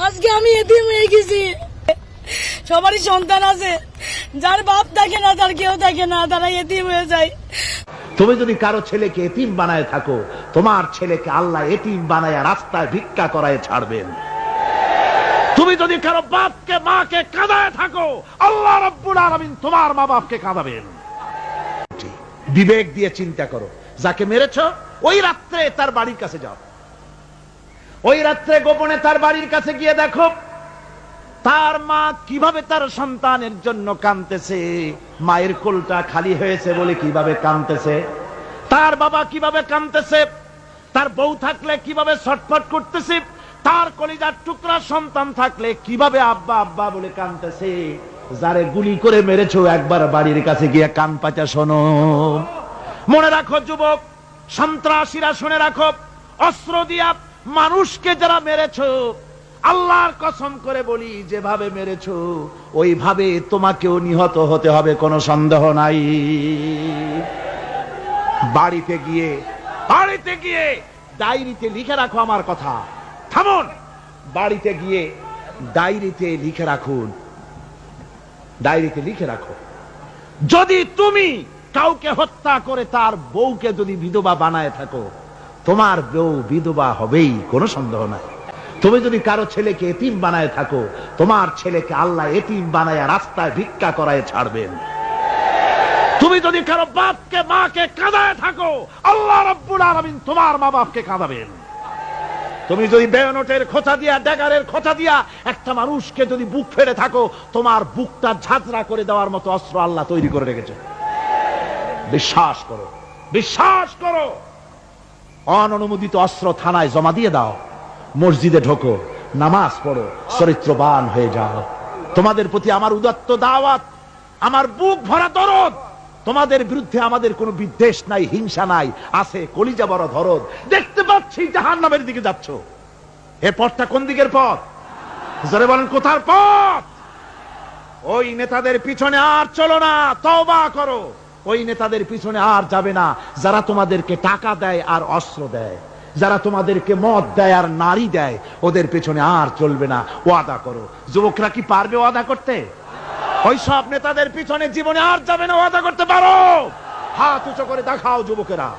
আজকে আমি এতিম হয়ে গেছি। সবারই সন্তান আছে, যার বাপ থাকে না, তার কেউ থাকে না, তারা এতিম হয়ে যায়। তুমি যদি কারো ছেলেকে এতিম বানায় থাকো, তোমার ছেলেকে আল্লাহ এতিম বানায় রাস্তায় ভিক্ষা করায় ছাড়বেন। তুমি যদি কারো বাপকে মাকে কাঁদায় থাকো, আল্লাহ রাব্বুল আলামিন তোমার মা বাপকে কাঁদাবেন। বিবেক দিয়ে চিন্তা করো, যাকে মেরেছো ওই রাত্রে তার বাড়ির কাছে যাও, ওই রাত্রে গোপনে তার বাড়ির কাছে গিয়ে দেখো তার মা কিভাবে তার সন্তানের জন্য কাঁদতেছে, মায়ের কোলটা খালি হয়েছে বলে কিভাবে কাঁদতেছে, তার বাবা কিভাবে কাঁদতেছে, তার বউ থাকলে কিভাবে ছটফট করতেছে, তার কলিজার টুকরা সন্তান থাকলে কিভাবে আব্বা আব্বা বলে কাঁদতেছে। যারে গুলি করে মেরেছো একবার বাড়ির কাছে গিয়ে কান পাচা শোনো। মনে রাখো যুবক, সন্ত্রাসীরা শুনে রাখো, অস্ত্র দিয়া মানুষকে যারা মেরেছো, আল্লাহর কসম করে বলি যেভাবে মেরেছো ওইভাবে তোমাকেও নিহত হতে হবে, কোনো সন্দেহ নাই। বাড়িতে গিয়ে ডায়েরিতে লিখে রাখো আমার কথা। থামুন, বাড়িতে গিয়ে ডায়েরিতে লিখে রাখুন, ডায়েরিতে লিখে রাখো, যদি তুমি কাউকে হত্যা করে তার বউকে যদি বিধবা বানায় থাকো, তোমার বউ বিধবা হবেই, কোনো সন্দেহ নাই। তুমি যদি কারো ছেলেকে এতিম বানায় থাকো, তোমার ছেলেকে আল্লাহ এতিম বানায় রাস্তায় ভিক্ষা করায় ছাড়বেন। তুমি যদি কারো বাপকে মাকে কাঁদায় থাকো, আল্লাহ রাব্বুল আলামিন তোমার মা বাপকে কাঁদাবেন। তুমি যদি বেয়নটের খোঁচা দিয়া, ড্যাগারের খোঁচা দিয়া একটা মানুষকে যদি বুক ফেড়ে থাকো, তোমার বুকটা ঝাঁঝরা করে দেওয়ার মতো অস্ত্র আল্লাহ তৈরি করে রেখেছে। বিশ্বাস করো, বিশ্বাস করো। অননুমোদিত অস্ত্র থানায় জমা দিয়ে দাও, মসজিদে ঢোকো, নামাজ পড়ো, চরিত্রবান হয়ে যাও। তোমাদের প্রতি আমার উদাত্ত দাওয়াত, আমার বুক ভরা দরদ। তোমাদের বিরুদ্ধে আমাদের কোনো বিদ্বেষ নাই, হিংসা নাই, আছে কলিজা বড় দরদ। দেখতে পাচ্ছি জাহান্নামের দিকে যাচ্ছ, এ পথটা কোন দিকের পথ? জোরে বলেন, কোথার পথ? ওই নেতাদের পিছনে আর চলো না, তওবা করো। ওই নেতাদের পিছনে আর যাবে না যারা তোমাদেরকে টাকা দেয় আর অস্ত্র দেয়, যারা তোমাদেরকে মদ দেয় আর নারী দেয়, ওদের পেছনে আর চলবে না। ওয়াদা করো। যুবকরা কি পারবে ওয়াদা করতে? ওই সব নেতাদের পিছনে জীবনে আর যাবে না, ওয়াদা করতে পারো? হাত উঁচু করে দেখাও যুবকেরা।